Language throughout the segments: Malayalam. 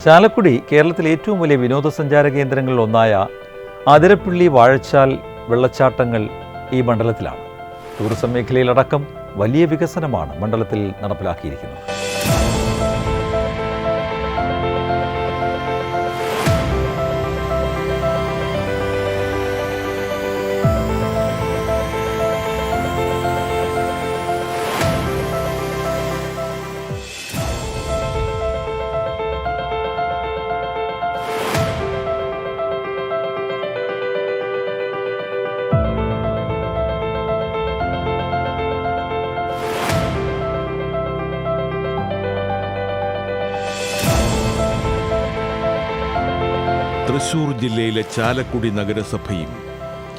ചാലക്കുടി കേരളത്തിലെ ഏറ്റവും വലിയ വിനോദസഞ്ചാര കേന്ദ്രങ്ങളിൽ ഒന്നായ അതിരപ്പള്ളി വാഴച്ചാൽ വെള്ളച്ചാട്ടങ്ങൾ ഈ മണ്ഡലത്തിലാണ്. ടൂറിസം മേഖലയിലടക്കം വലിയ വികസനമാണ് മണ്ഡലത്തിൽ നടപ്പിലാക്കിയിരിക്കുന്നത്. തൃശൂർ ജില്ലയിലെ ചാലക്കുടി നഗരസഭയും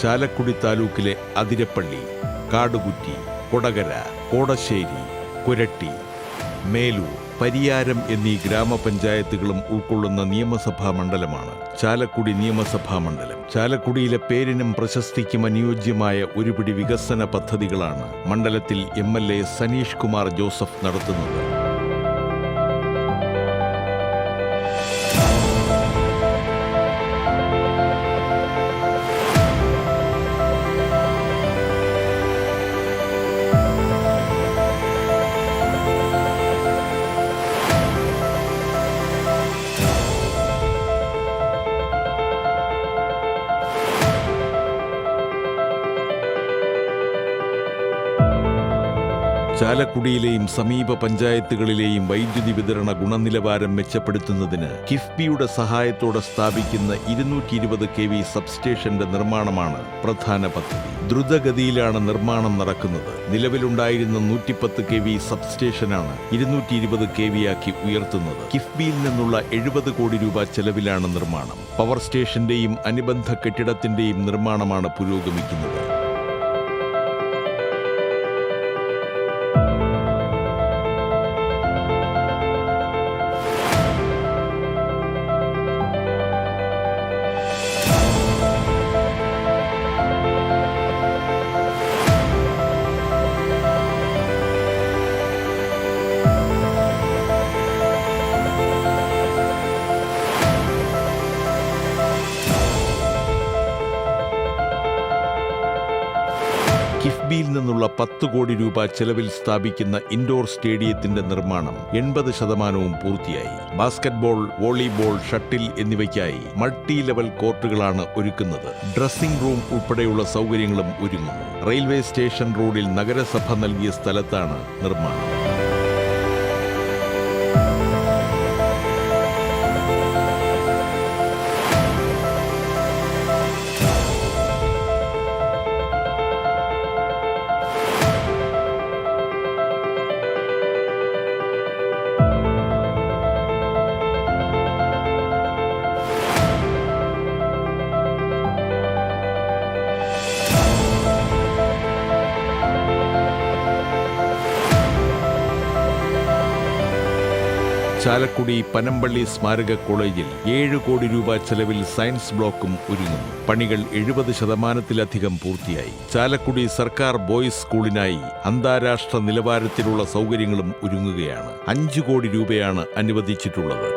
ചാലക്കുടി താലൂക്കിലെ അതിരപ്പള്ളി, കാടുകുറ്റി, കൊടകര, കോടശ്ശേരി, കുരട്ടി, മേലൂർ, പരിയാരം എന്നീ ഗ്രാമപഞ്ചായത്തുകളും ഉൾക്കൊള്ളുന്ന നിയമസഭാ മണ്ഡലമാണ് ചാലക്കുടി നിയമസഭാ മണ്ഡലം. ചാലക്കുടിയിലെ പേരിനും പ്രശസ്തിക്കും അനുയോജ്യമായ ഒരുപിടി വികസന പദ്ധതികളാണ് മണ്ഡലത്തിൽ MLA സനീഷ് കുമാർ ജോസഫ് നടത്തുന്നത്. ചാലക്കുടിയിലെയും സമീപ പഞ്ചായത്തുകളിലെയും വൈദ്യുതി വിതരണ ഗുണനിലവാരം മെച്ചപ്പെടുത്തുന്നതിന് കിഫ്ബിയുടെ സഹായത്തോടെ സ്ഥാപിക്കുന്ന 220 kV സബ്സ്റ്റേഷന്റെ നിർമ്മാണമാണ് പ്രധാന പദ്ധതി. ദ്രുതഗതിയിലാണ് നിർമ്മാണം നടക്കുന്നത്. നിലവിലുണ്ടായിരുന്ന 110 kV സബ്സ്റ്റേഷനാണ് 220 kV ആക്കി ഉയർത്തുന്നത്. കിഫ്ബിയിൽ നിന്നുള്ള 70 കോടി രൂപ ചെലവിലാണ് നിർമ്മാണം. പവർ സ്റ്റേഷന്റെയും അനുബന്ധ കെട്ടിടത്തിന്റെയും നിർമ്മാണമാണ് പുരോഗമിക്കുന്നത്. കിഫ്ബിയിൽ നിന്നുള്ള 10 കോടി രൂപ ചെലവിൽ സ്ഥാപിക്കുന്ന ഇൻഡോർ സ്റ്റേഡിയത്തിന്റെ നിർമ്മാണം 80% പൂർത്തിയായി. ബാസ്കറ്റ്ബോൾ, വോളിബോൾ, ഷട്ടിൽ എന്നിവയ്ക്കായി മൾട്ടി ലെവൽ കോർട്ടുകളാണ് ഒരുക്കുന്നത്. ഡ്രസ്സിംഗ് റൂം ഉൾപ്പെടെയുള്ള സൗകര്യങ്ങളും ഒരുങ്ങുന്നു. റെയിൽവേ സ്റ്റേഷൻ റോഡിൽ നഗരസഭ നൽകിയ സ്ഥലത്താണ് നിർമ്മാണം. ചാലക്കുടി പനമ്പള്ളി സ്മാരക കോളേജിൽ 7 കോടി രൂപ ചെലവിൽ സയൻസ് ബ്ലോക്കും ഒരുങ്ങുന്നു. പണികൾ 70%-ലധികം പൂർത്തിയായി. ചാലക്കുടി സർക്കാർ ബോയ്സ് സ്കൂളിനായി അന്താരാഷ്ട്ര നിലവാരത്തിലുള്ള സൗകര്യങ്ങളും ഒരുങ്ങുകയാണ്. 5 കോടി രൂപയാണ് അനുവദിച്ചിട്ടുള്ളത്.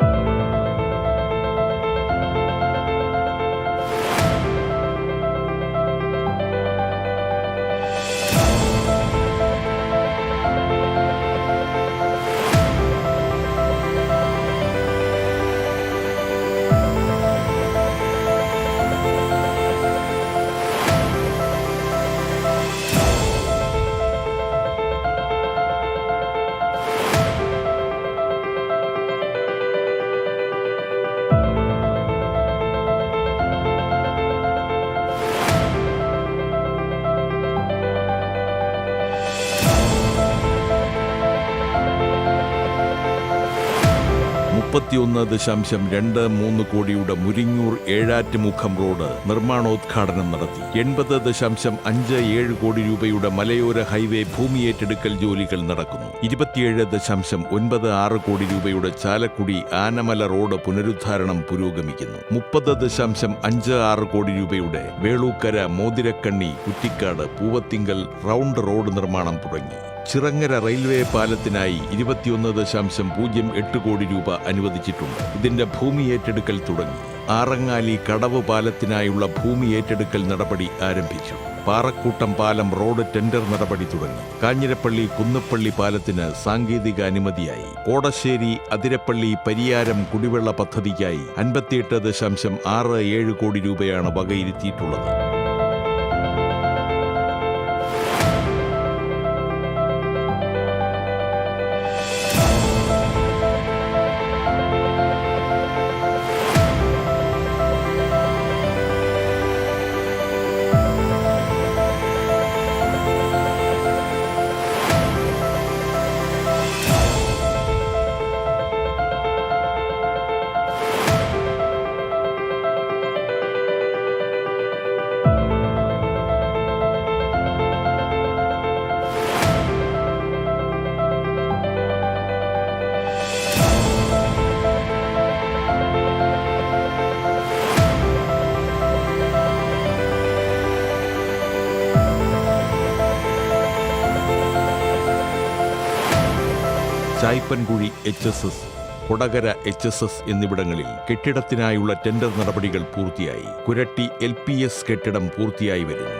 $31.23 കോടിയുടെ മുരിങ്ങൂർ ഏഴാറ്റുമുഖം റോഡ് നിർമ്മാണോദ്ഘാടനം നടത്തി. 80.57 കോടി രൂപയുടെ മലയോര ഹൈവേ ഭൂമി ഏറ്റെടുക്കൽ ജോലികൾ നടക്കുന്നു. 27.96 കോടി രൂപയുടെ ചാലക്കുടി ആനമല റോഡ് പുനരുദ്ധാരണം പുരോഗമിക്കുന്നു. 30.56 കോടി രൂപയുടെ വേളൂക്കര, മോതിരക്കണ്ണി, കുറ്റിക്കാട്, പൂവത്തിങ്കൽ റൗണ്ട് റോഡ് നിർമ്മാണം തുടങ്ങി. ചിറങ്ങര റെയിൽവേ പാലത്തിനായി 21.08 കോടി രൂപ അനുവദിച്ചിട്ടുണ്ട്. ഇതിന്റെ ഭൂമി ഏറ്റെടുക്കൽ തുടങ്ങി. ആറങ്ങാലി കടവ് പാലത്തിനായുള്ള ഭൂമി ഏറ്റെടുക്കൽ നടപടി ആരംഭിച്ചു. പാറക്കൂട്ടം പാലം റോഡ് ടെൻഡർ നടപടി തുടങ്ങി. കാഞ്ഞിരപ്പള്ളി കുന്നപ്പള്ളി പാലത്തിന് സാങ്കേതിക അനുമതിയായി. കോടശ്ശേരി അതിരപ്പള്ളി പരിയാരം കുടിവെള്ള പദ്ധതിക്കായി 58.67 കോടി രൂപയാണ് വകയിരുത്തിയിട്ടുള്ളത്. ചായ്പൻകുഴി HSS, കൊടകര HSS എന്നിവിടങ്ങളിൽ കെട്ടിടത്തിനായുള്ള ടെൻഡർ നടപടികൾ പൂർത്തിയായി. കുരട്ടി LPS കെട്ടിടം പൂർത്തിയായി വരുന്നു.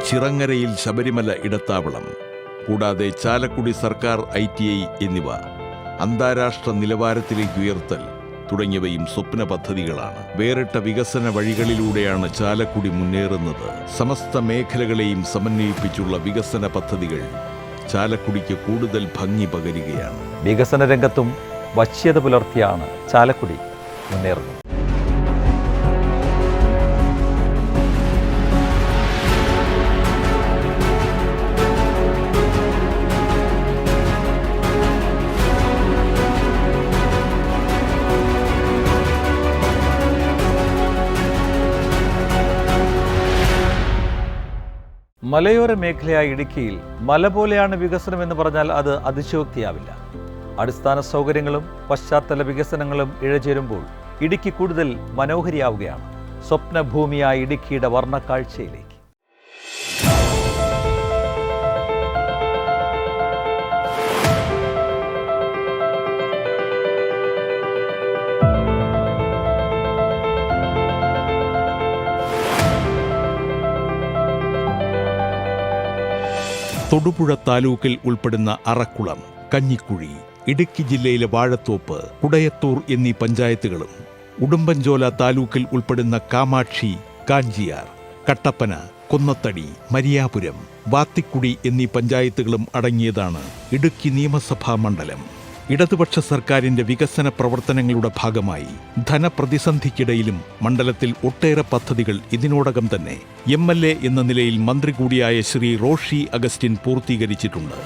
ചിറങ്ങരയിൽ ശബരിമല ഇടത്താവളം, കൂടാതെ ചാലക്കുടി സർക്കാർ ITI എന്നിവ അന്താരാഷ്ട്ര നിലവാരത്തിലേക്ക് ഉയർത്തൽ തുടങ്ങിയവയും സ്വപ്ന പദ്ധതികളാണ്. വേറിട്ട വികസന വഴികളിലൂടെയാണ് ചാലക്കുടി മുന്നേറുന്നത്. സമസ്ത മേഖലകളെയും സമന്വയിപ്പിച്ചുള്ള വികസന പദ്ധതികൾ ചാലക്കുടിക്ക് കൂടുതൽ ഭംഗി പകരുകയാണ്. വികസന രംഗത്തും വശ്യത പുലർത്തിയാണ് ചാലക്കുടി മുന്നേറുന്നത്. മലയോര മേഖലയായ ഇടുക്കിയിൽ മല പോലെയാണ് വികസനം എന്ന് പറഞ്ഞാൽ അത് അതിശയോക്തിയാവില്ല. അടിസ്ഥാന സൗകര്യങ്ങളും പശ്ചാത്തല വികസനങ്ങളും ഇഴചേരുമ്പോൾ ഇടുക്കി കൂടുതൽ മനോഹരിയാവുകയാണ്. സ്വപ്നഭൂമിയായ ഇടുക്കിയുടെ വർണ്ണക്കാഴ്ചയിലേക്ക്. തൊടുപുഴ താലൂക്കിൽ ഉൾപ്പെടുന്ന അറക്കുളം, കഞ്ഞിക്കുഴി, ഇടുക്കി ജില്ലയിലെ വാഴത്തോപ്പ്, കുടയത്തൂർ എന്നീ പഞ്ചായത്തുകളും ഉടുമ്പൻചോല താലൂക്കിൽ ഉൾപ്പെടുന്ന കാമാക്ഷി, കാഞ്ചിയാർ, കട്ടപ്പന, കൊന്നത്തടി, മരിയാപുരം, വാത്തിക്കുടി എന്നീ പഞ്ചായത്തുകളും അടങ്ങിയതാണ് ഇടുക്കി നിയമസഭാ മണ്ഡലം. ഇടതുപക്ഷ സർക്കാരിന്റെ വികസന പ്രവർത്തനങ്ങളുടെ ഭാഗമായി ധനപ്രതിസന്ധിക്കിടയിലും മണ്ഡലത്തിൽ ഒട്ടേറെ പദ്ധതികൾ ഇതിനോടകം തന്നെ MLA എന്ന നിലയിൽ മന്ത്രി കൂടിയായ ശ്രീ റോഷി അഗസ്റ്റിൻ പൂർത്തീകരിച്ചിട്ടുണ്ട്.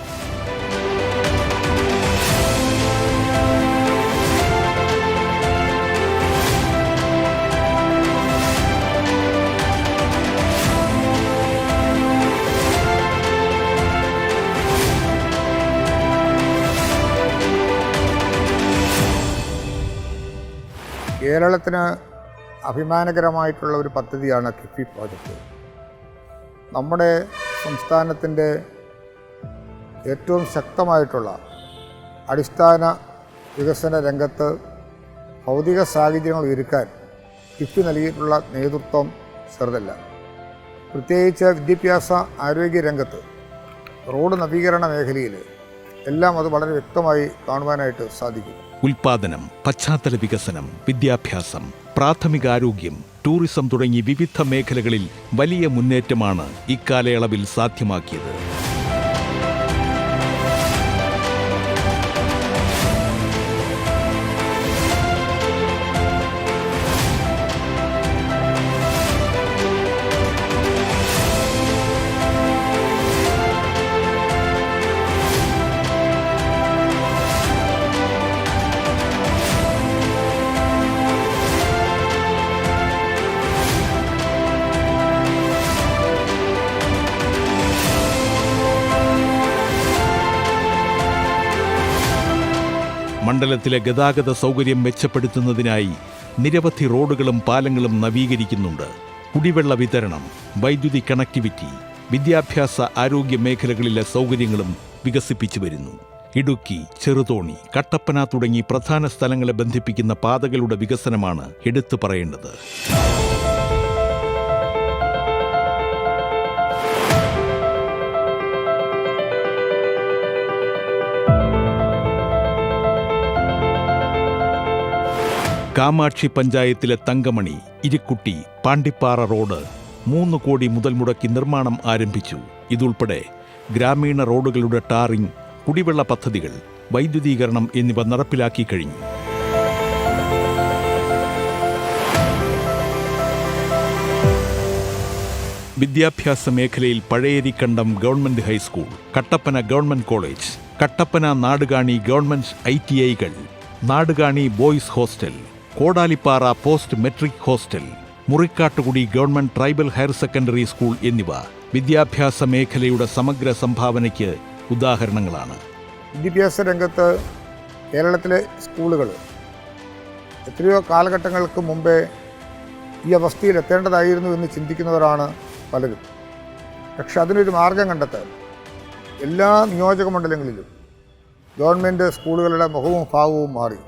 കേരളത്തിന് അഭിമാനകരമായിട്ടുള്ള ഒരു പദ്ധതിയാണ് കിഫ്ബി പ്രോജക്റ്റ്. നമ്മുടെ സംസ്ഥാനത്തിൻ്റെ ഏറ്റവും ശക്തമായിട്ടുള്ള അടിസ്ഥാന വികസന രംഗത്ത് ഭൗതിക സാഹചര്യങ്ങൾ ഒരുക്കാൻ കിഫ്ബി നൽകിയിട്ടുള്ള നേതൃത്വം ചെറുതല്ല. പ്രത്യേകിച്ച് വിദ്യാഭ്യാസ ആരോഗ്യ രംഗത്ത്, റോഡ് നവീകരണ മേഖലയിൽ എല്ലാം അത് വളരെ വ്യക്തമായി കാണുവാനായിട്ട് സാധിക്കും. ഉൽപാദനം, പശ്ചാത്തല വികസനം, വിദ്യാഭ്യാസം, പ്രാഥമികാരോഗ്യം, ടൂറിസം തുടങ്ങി വിവിധ മേഖലകളിൽ വലിയ മുന്നേറ്റമാണ് ഇക്കാലയളവിൽ സാധ്യമാക്കിയത്. മണ്ഡലത്തിലെ ഗതാഗത സൗകര്യം മെച്ചപ്പെടുത്തുന്നതിനായി നിരവധി റോഡുകളും പാലങ്ങളും നവീകരിക്കുന്നുണ്ട്. കുടിവെള്ള വിതരണം, വൈദ്യുതി കണക്ടിവിറ്റി, വിദ്യാഭ്യാസ ആരോഗ്യ മേഖലകളിലെ സൗകര്യങ്ങളും വികസിപ്പിച്ചു വരുന്നു. ഇടുക്കി, ചെറുതോണി, കട്ടപ്പന തുടങ്ങി പ്രധാന സ്ഥലങ്ങളെ ബന്ധിപ്പിക്കുന്ന പാതകളുടെ വികസനമാണ് എടുത്തു പറയേണ്ടത്. കാമാക്ഷി പഞ്ചായത്തിലെ തങ്കമണി, ഇരിക്കുട്ടി, പാണ്ടിപ്പാറ റോഡ് 3 കോടി മുതൽ മുടക്കി നിർമ്മാണം ആരംഭിച്ചു. ഇതുൾപ്പെടെ ഗ്രാമീണ റോഡുകളുടെ ടാറിംഗ്, കുടിവെള്ള പദ്ധതികൾ, വൈദ്യുതീകരണം എന്നിവ നടപ്പിലാക്കി കഴിഞ്ഞു. വിദ്യാഭ്യാസ മേഖലയിൽ Pazhayarikkandam government high school, Kattappana government college, Kattappana Nadukani government ITIകൾ, Nadukani boys hostel, Kodalippara post metric hostel, Murikkattukudi government tribal higher secondary school എന്നിവ വിദ്യാഭ്യാസ മേഖലയുടെ സമഗ്ര സംഭാവനയ്ക്ക് ഉദാഹരണങ്ങളാണ്. വിദ്യാഭ്യാസ രംഗത്ത് കേരളത്തിലെ സ്കൂളുകൾ എത്രയോ കാലഘട്ടങ്ങൾക്ക് മുമ്പേ ഈ അവസ്ഥയിൽ എത്തേണ്ടതായിരുന്നു എന്ന് ചിന്തിക്കുന്നവരാണ് പലരും. പക്ഷെ അതിനൊരു മാർഗം കണ്ടെത്താൻ എല്ലാ നിയോജക മണ്ഡലങ്ങളിലും ഗവൺമെൻറ് സ്കൂളുകളുടെ മുഖവും ഭാവവും മാറി.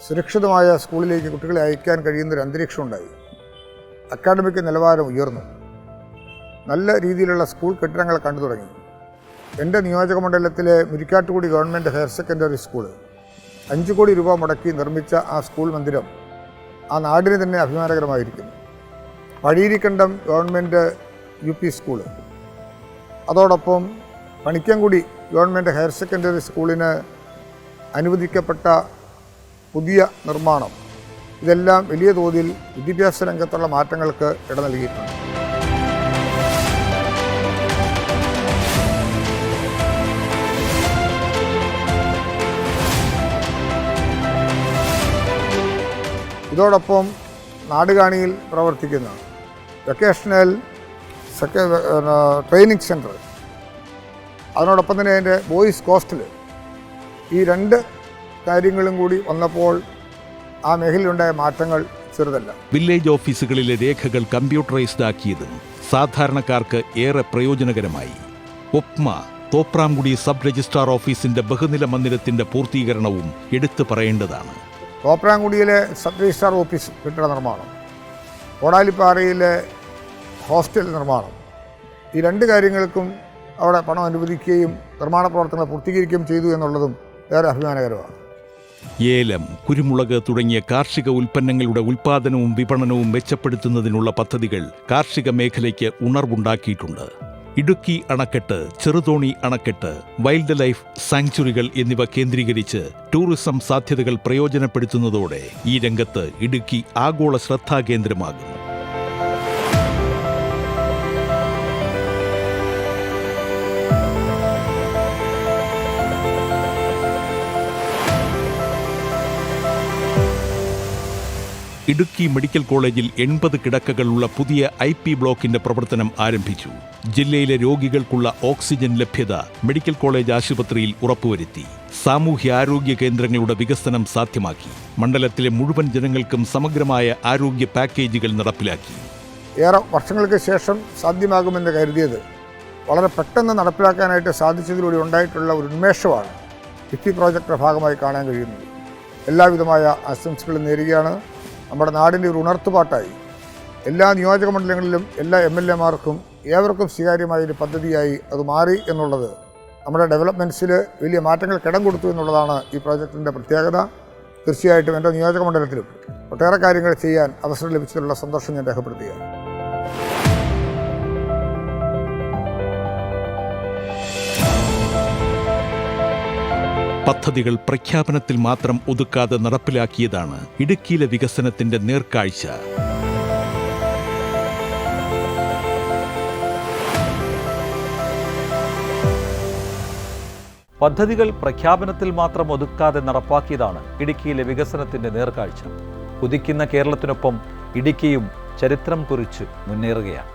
സുരക്ഷിതമായ സ്കൂളിലേക്ക് കുട്ടികളെ അയക്കാൻ കഴിയുന്നൊരു അന്തരീക്ഷം ഉണ്ടായി. അക്കാഡമിക് നിലവാരം ഉയർന്നു. നല്ല രീതിയിലുള്ള സ്കൂൾ കെട്ടിടങ്ങൾ കണ്ടു തുടങ്ങി. എൻ്റെ നിയോജക മണ്ഡലത്തിലെ Murikkattukudy government higher secondary school 5 കോടി രൂപ മുടക്കി നിർമ്മിച്ച ആ സ്കൂൾ മന്ദിരം ആ നാടിന് തന്നെ അഭിമാനകരമായിരിക്കുന്നു. പഴയരിക്കണ്ടം ഗവൺമെൻറ് UP സ്കൂള്, അതോടൊപ്പം പണിക്കൻകുടി ഗവൺമെൻറ് ഹയർ സെക്കൻഡറി സ്കൂളിന് അനുവദിക്കപ്പെട്ട പുതിയ നിർമ്മാണം, ഇതെല്ലാം വലിയ തോതിൽ വിദ്യാഭ്യാസ രംഗത്തുള്ള മാറ്റങ്ങൾക്ക് ഇട നൽകിയിട്ടുണ്ട്. ഇതോടൊപ്പം നാടുകാണിയിൽ പ്രവർത്തിക്കുന്ന വൊക്കേഷണൽ ട്രെയിനിങ് സെൻറ്റർ, അതിനോടൊപ്പം തന്നെ അതിൻ്റെ ബോയ്സ് ഹോസ്റ്റൽ, ഈ 2 കാര്യങ്ങളും കൂടി വന്നപ്പോൾ ആ മേഖലയിലുണ്ടായ മാറ്റങ്ങൾ ചെറുതല്ല. വില്ലേജ് ഓഫീസുകളിലെ രേഖകൾ കമ്പ്യൂട്ടറൈസ്ഡ് ആക്കിയതും സാധാരണക്കാർക്ക് ഏറെ പ്രയോജനകരമായി. ഒപ്മ, തോപ്രാംകുടി സബ് രജിസ്ട്രാർ ഓഫീസിന്റെ ബഹുനില മന്ദിരത്തിന്റെ പൂർത്തീകരണവും എടുത്തു പറയേണ്ടതാണ്. തോപ്രാംകുടിയിലെ സബ് രജിസ്ട്രാർ ഓഫീസ് കെട്ടിട നിർമ്മാണം, കോടാലിപ്പാറയിലെ ഹോസ്റ്റൽ നിർമ്മാണം, ഈ 2 കാര്യങ്ങൾക്കും അവിടെ പണം അനുവദിക്കുകയും നിർമ്മാണ പ്രവർത്തനങ്ങൾ പൂർത്തീകരിക്കുകയും ചെയ്തു എന്നുള്ളതും ഏറെ അഭിമാനകരമാണ്. ഏലം, കുരുമുളക് തുടങ്ങിയ കാർഷിക ഉൽപ്പന്നങ്ങളുടെ ഉൽപ്പാദനവും വിപണനവും മെച്ചപ്പെടുത്തുന്നതിനുള്ള പദ്ധതികൾ കാർഷിക മേഖലയ്ക്ക് ഉണർവുണ്ടാക്കിയിട്ടുണ്ട്. ഇടുക്കി അണക്കെട്ട്, ചെറുതോണി അണക്കെട്ട്, വൈൽഡ് ലൈഫ് സാങ്ച്വറികൾ എന്നിവ കേന്ദ്രീകരിച്ച് ടൂറിസം സാധ്യതകൾ പ്രയോജനപ്പെടുത്തുന്നതോടെ ഈ രംഗത്ത് ഇടുക്കി ആഗോള ശ്രദ്ധാകേന്ദ്രമാകുന്നു. ഇടുക്കി മെഡിക്കൽ കോളേജിൽ 80 കിടക്കകളുള്ള പുതിയ IP ബ്ലോക്കിന്റെ പ്രവർത്തനം ആരംഭിച്ചു. ജില്ലയിലെ രോഗികൾക്കുള്ള ഓക്സിജൻ ലഭ്യത മെഡിക്കൽ കോളേജ് ആശുപത്രിയിൽ ഉറപ്പുവരുത്തി. സാമൂഹ്യാരോഗ്യ കേന്ദ്രങ്ങളുടെ വികസനം സാധ്യമാക്കി. മണ്ഡലത്തിലെ മുഴുവൻ ജനങ്ങൾക്കും സമഗ്രമായ ആരോഗ്യ പാക്കേജുകൾ നടപ്പിലാക്കി. ഏറെ വർഷങ്ങൾക്ക് ശേഷം സാധ്യമാകുമെന്ന് കരുതിയത് വളരെ പെട്ടെന്ന് നടപ്പിലാക്കാനായിട്ട് സാധിച്ചതിലൂടെ ഉണ്ടായിട്ടുള്ള ഒരു ഉന്മേഷമാണ് കിഫ്ബി പ്രോജക്റ്റിൻ്റെ ഭാഗമായി കാണാൻ കഴിയുന്നത്. എല്ലാവിധമായ ആശംസകളും നേരുകയാണ്. നമ്മുടെ നാടിൻ്റെ ഒരു ഉണർത്തുപാട്ടായി എല്ലാ നിയോജക മണ്ഡലങ്ങളിലും എല്ലാ MLA-മാർക്കും ഏവർക്കും സ്വീകാര്യമായൊരു പദ്ധതിയായി അത് മാറി എന്നുള്ളത് നമ്മുടെ ഡെവലപ്മെൻറ്റ്സിൽ വലിയ മാറ്റങ്ങൾക്ക് ഇടം കൊടുത്തു എന്നുള്ളതാണ് ഈ പ്രോജക്റ്റിൻ്റെ പ്രത്യേകത. തീർച്ചയായിട്ടും എൻ്റെ നിയോജക മണ്ഡലത്തിലും ഒട്ടേറെ കാര്യങ്ങൾ ചെയ്യാൻ അവസരം ലഭിച്ചതിലുള്ള സന്തോഷം ഞാൻ രേഖപ്പെടുത്തുകയാണ്. പദ്ധതികൾ പ്രഖ്യാപനത്തിൽ മാത്രം ഒതുക്കാതെ നടപ്പിലാക്കിയതാണ് ഇടുക്കിയിലെ വികസനത്തിന്റെ നേർക്കാഴ്ച. പദ്ധതികൾ പ്രഖ്യാപനത്തിൽ മാത്രം ഒതുക്കാതെ നടപ്പാക്കിയതാണ് ഇടുക്കിയിലെ വികസനത്തിന്റെ നേർക്കാഴ്ച. ഉദിക്കുന്ന കേരളത്തിനൊപ്പം ഇടുക്കിയും ചരിത്രം കുറിച്ച് മുന്നേറുകയാണ്.